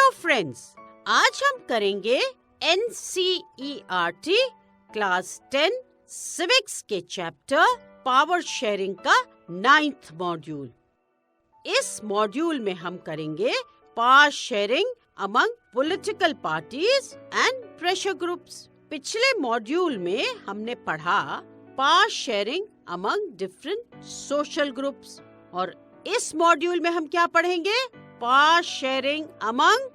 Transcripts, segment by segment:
Hello friends, आज हम करेंगे NCERT क्लास 10 सिविक्स के चैप्टर पावर शेयरिंग का 9th मॉड्यूल। इस मॉड्यूल में हम करेंगे power sharing among political parties and pressure groups. पिछले मॉड्यूल में हमने पढ़ा power sharing among different social groups और इस मॉड्यूल में हम क्या पढ़ेंगे? Power sharing among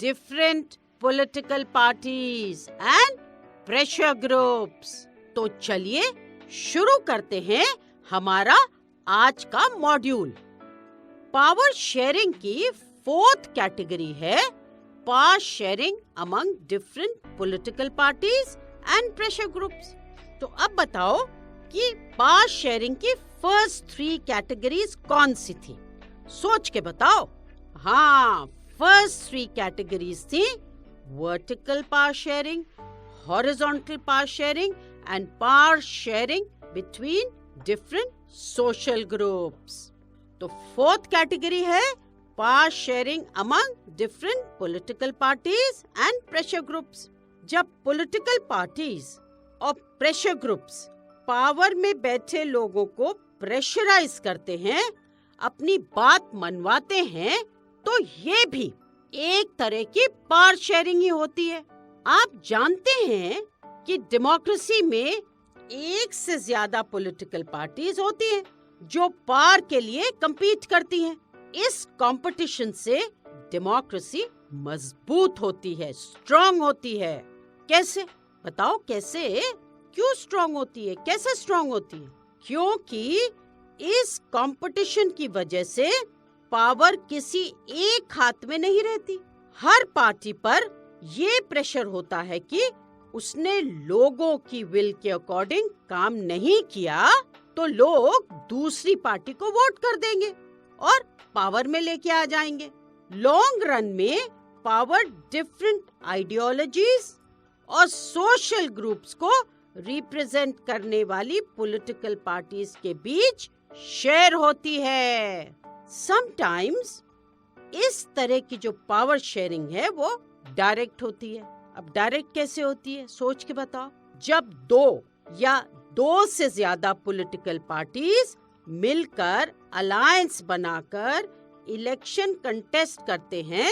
different political parties and pressure groups. तो चलिए शुरू करते हैं हमारा आज का मॉड्यूल। पावर शेयरिंग की 4th कैटेगरी है power sharing among different political parties and pressure groups. तो अब बताओ कि पावर शेयरिंग की फर्स्ट 3 कैटेगरीज कौन सी थी? सोच के बताओ। हाँ, फर्स्ट 3 कैटेगरीज थी vertical power sharing, horizontal power sharing and power sharing between different social groups. तो 4th कैटेगरी है power sharing among different political parties and pressure groups. जब पॉलिटिकल पार्टीज और प्रेशर ग्रुप्स पावर में बैठे लोगों को pressurise करते हैं, अपनी बात मनवाते हैं, तो ये भी एक तरह की पावर शेयरिंग ही होती है। आप जानते हैं कि डेमोक्रेसी में एक से ज्यादा पॉलिटिकल पार्टीज होती हैं जो पावर के लिए compete करती हैं। इस कंपटीशन से डेमोक्रेसी मजबूत होती है, स्ट्रांग होती है। कैसे? बताओ कैसे? क्यों स्ट्रांग होती है? कैसे स्ट्रांग होती है? क्योंकि इस कंपटीशन की वजह से पावर किसी एक हाथ में नहीं रहती। हर पार्टी पर ये प्रेशर होता है कि उसने लोगों की विल के अकॉर्डिंग काम नहीं किया तो लोग दूसरी पार्टी को वोट कर देंगे और पावर में लेके आ जाएंगे। लॉन्ग रन में पावर डिफरेंट आइडियोलॉजीज और सोशल ग्रुप्स को रिप्रेजेंट करने वाली पॉलिटिकल पार्टीज के बीच शेयर होती है। समटाइम्स इस तरह की जो पावर शेयरिंग है वो डायरेक्ट होती है। अब डायरेक्ट कैसे होती है? सोच के बताओ। जब 2 या 2 से ज्यादा पॉलिटिकल पार्टीज मिलकर अलायंस बनाकर इलेक्शन कंटेस्ट करते हैं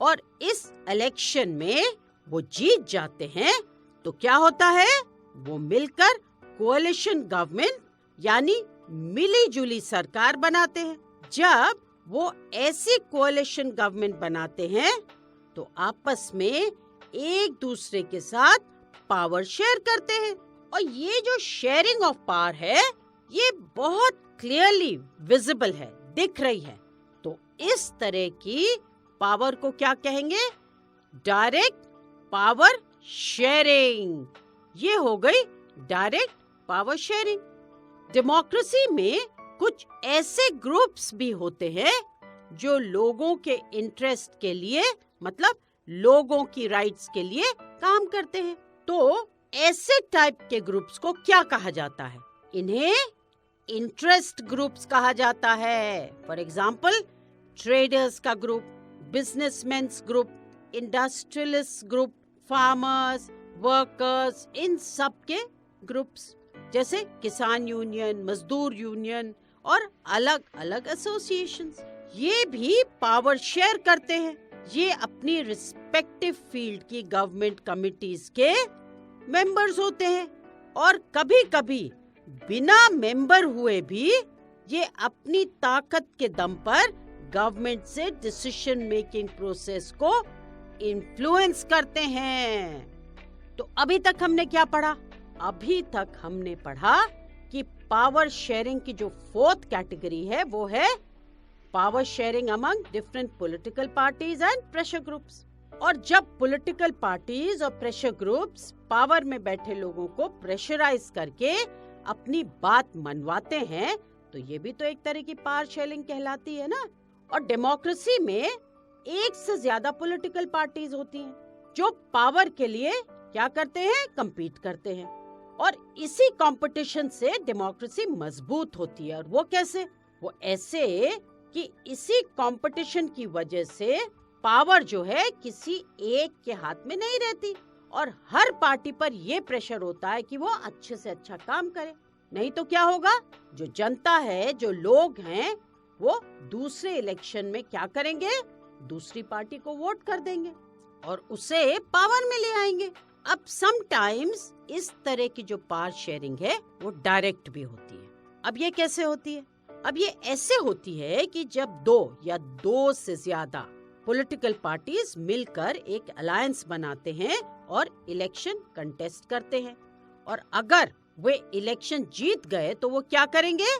और इस इलेक्शन में वो जीत जाते हैं, तो क्या होता है? वो मिलकर कोalition गवर्नमेंट यानी मिली जुली सरकार बनाते हैं। जब वो ऐसी कोalition गवर्नमेंट बनाते हैं तो आपस में एक दूसरे के साथ पावर शेयर करते हैं और ये जो शेयरिंग ऑफ पावर है ये बहुत क्लियरली विजिबल है, दिख रही है। तो इस तरह की पावर को क्या कहेंगे? Direct power sharing. ये हो गई डायरेक्ट पावर शेयरिंग। डेमोक्रेसी में कुछ ऐसे ग्रुप्स भी होते हैं जो लोगों के इंटरेस्ट के लिए, मतलब लोगों की राइट्स के लिए काम करते हैं। तो ऐसे टाइप के ग्रुप्स को क्या कहा जाता है? इन्हें इंटरेस्ट ग्रुप्स कहा जाता है। फॉर एग्जाम्पल ट्रेडर्स का group, businessmen's group, industrialist group, farmers, workers, इन सब के ग्रुप्स, जैसे किसान यूनियन, मजदूर यूनियन और अलग अलग एसोसिएशंस। ये भी पावर शेयर करते हैं। ये अपनी रिस्पेक्टिव फील्ड की गवर्नमेंट कमिटीज के मेंबर्स होते हैं और कभी-कभी बिना मेंबर हुए भी ये अपनी ताकत के दम पर गवर्नमेंट से डिसीजन मेकिंग प्रोसेस को इन्फ्लुएंस करते हैं। तो अभी तक हमने क्या पढ़ा? अभी तक हमने पढ़ा कि पावर शेयरिंग की जो 4th कैटेगरी है वो है power sharing among different political parties and pressure groups. और जब पॉलिटिकल पार्टीज और प्रेशर ग्रुप्स पावर में बैठे लोगों को प्रेशराइज करके अपनी बात मनवाते हैं तो ये भी तो एक तरह की पावर शेयरिंग कहलाती है ना। और डेमोक्रेसी में एक से ज्यादा पॉलिटिकल पार्टीज होती हैं जो पावर के लिए क्या करते हैं? compete करते हैं और इसी कंपटीशन से डेमोक्रेसी मजबूत होती है। और वो कैसे? वो ऐसे कि इसी कंपटीशन की वजह से पावर जो है किसी एक के हाथ में नहीं रहती और हर पार्टी पर ये प्रेशर होता है कि वो अच्छे से अच्छा काम करे। नहीं तो क्या होगा, जो जनता है, जो लोग हैं, वो दूसरे इलेक्शन में क्या करेंगे, दूसरी पार्टी को वोट कर देंगे और उसे पावर में ले आएंगे। अब समटाइम्स इस तरह की जो पावर शेयरिंग है वो डायरेक्ट भी होती है। अब ये कैसे होती है? अब ये ऐसे होती है कि जब दो या दो से ज्यादा पॉलिटिकल पार्टीज मिलकर एक अलायंस बनाते हैं और इलेक्शन कंटेस्ट करते हैं और अगर वे इलेक्शन जीत गए तो वो क्या करेंगे,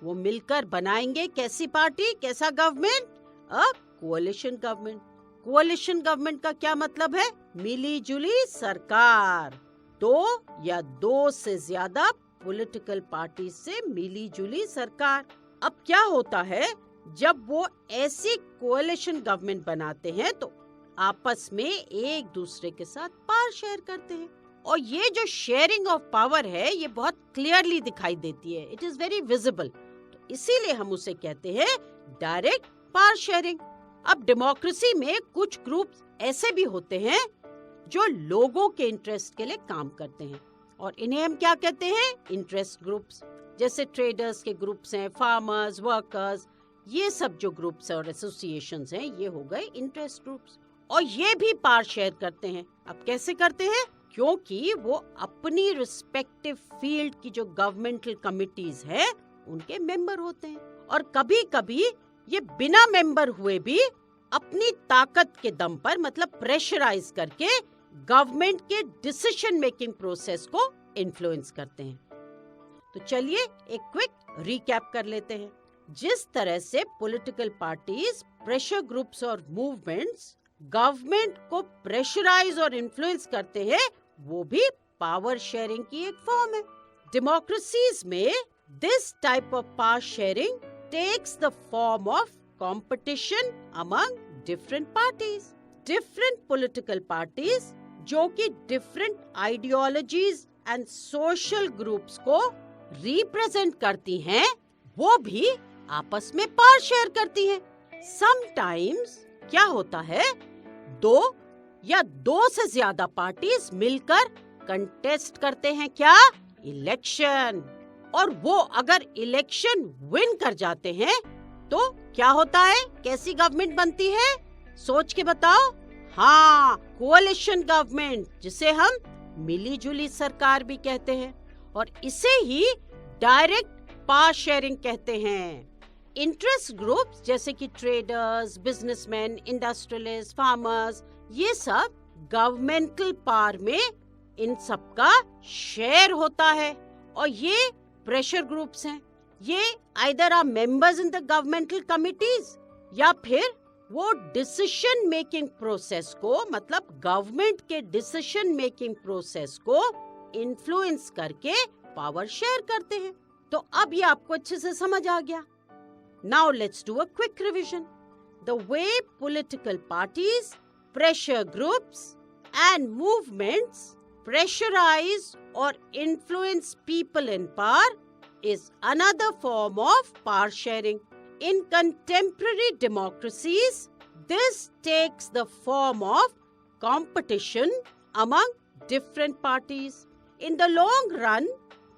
वो मिलकर बनाएंगे कैसी पार्टी, कैसा गवर्नमेंट, अ कोalition गवर्नमेंट। कोalition गवर्नमेंट का क्या मतलब है, मिली जुली सरकार। दो या दो से ज्यादा पॉलिटिकल पार्टी से मिली जुली सरकार। अब क्या होता है, जब वो ऐसी कोalition गवर्नमेंट बनाते हैं तो आपस में एक दूसरे के साथ पावर शेयर करते हैं और ये जो शेयरिंग ऑफ पावर है ये बहुत क्लियरली दिखाई देती है, इट इज वेरी विजिबल। तो इसीलिए हम उसे कहते हैं डायरेक्ट पावर शेयरिंग। अब डेमोक्रेसी में कुछ ग्रुप्स ऐसे भी होते हैं जो लोगों के इंटरेस्ट के लिए काम करते हैं और इन्हें हम क्या कहते हैं, इंटरेस्ट ग्रुप्स। जैसे ट्रेडर्स के ग्रुप्स हैं, फार्मर्स, वर्कर्स, ये सब जो ग्रुप्स और एसोसिएशंस हैं ये हो गए इंटरेस्ट ग्रुप्स और ये भी पावर शेयर करते हैं। अब कैसे करते हैं, क्योंकि वो अपनी रिस्पेक्टिव फील्ड की जो गवर्नमेंटल कमिटीज हैं उनके मेंबर होते हैं और कभी कभी ये बिना मेंबर हुए भी अपनी ताकत के दम पर, मतलब प्रेशराइज करके, गवर्नमेंट के डिसीजन मेकिंग प्रोसेस को इन्फ्लुएंस करते हैं। तो चलिए एक क्विक रिकैप कर लेते हैं। जिस तरह से पॉलिटिकल पार्टीज, प्रेशर ग्रुप्स और मूवमेंट्स गवर्नमेंट को प्रेशराइज और इन्फ्लुएंस करते हैं, वो भी पावर शेयरिंग की एक फॉर्म है। डेमोक्रेसीज में this type of power sharing takes the form of competition among different parties. Different political parties जो कि different ideologies and social groups को रिप्रेजेंट करती हैं, वो भी आपस में पावर शेयर करती हैं। समटाइम्स क्या होता है, दो या दो से ज्यादा पार्टीज मिलकर कंटेस्ट करते हैं क्या, इलेक्शन, और वो अगर इलेक्शन विन कर जाते हैं तो क्या होता है, कैसी गवर्नमेंट बनती है, सोच के बताओ। हाँ, कोalition गवर्नमेंट, जिसे हम मिली जुली सरकार भी कहते हैं और इसे ही डायरेक्ट पावर शेयरिंग कहते हैं। इंटरेस्ट ग्रुप्स जैसे कि ट्रेडर्स, बिजनेसमैन, इंडस्ट्रियलिस्ट, फार्मर्स, ये सब गवर्नमेंटल पावर में इन सब का शेयर होता है और ये प्रेशर ग्रुप्स हैं। ये either are members in the governmental committees या फिर वो डिसीजन मेकिंग प्रोसेस को, मतलब गवर्नमेंट के डिसीजन मेकिंग प्रोसेस को इन्फ्लुएंस करके पावर शेयर करते हैं। तो अब ये आपको अच्छे से समझ आ गया। Now let's do a quick revision. The way political parties, pressure groups and movements pressurize or influence people in power is another form of power sharing. In contemporary democracies, this takes the form of competition among different parties. In the long run,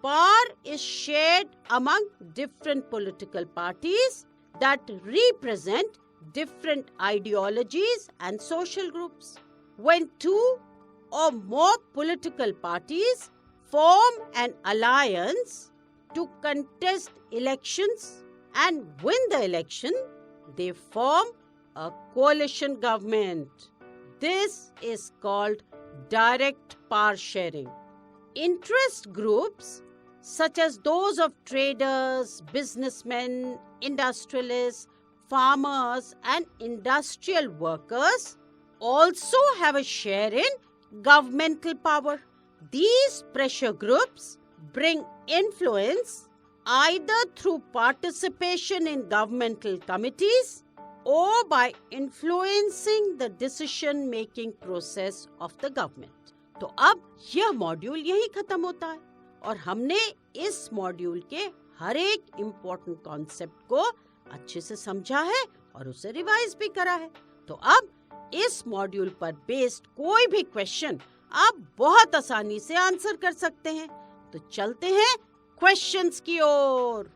power is shared among different political parties that represent different ideologies and social groups. When two or more political parties form an alliance to contest elections and win the election, they form a coalition government. This is called direct power sharing. Interest groups such as those of traders, businessmen, industrialists, farmers and industrial workers also have a share in governmental power. These pressure groups bring influence either through participation in governmental committees or by influencing the decision making process of the government. तो अब यह module यही खत्म होता है और हमने इस मॉड्यूल के हर एक इम्पोर्टेंट कॉन्सेप्ट को अच्छे से समझा है और उसे रिवाइज भी करा है। तो अब इस मॉड्यूल पर बेस्ड कोई भी क्वेश्चन आप बहुत आसानी से आंसर कर सकते हैं। तो चलते हैं क्वेश्चंस की ओर।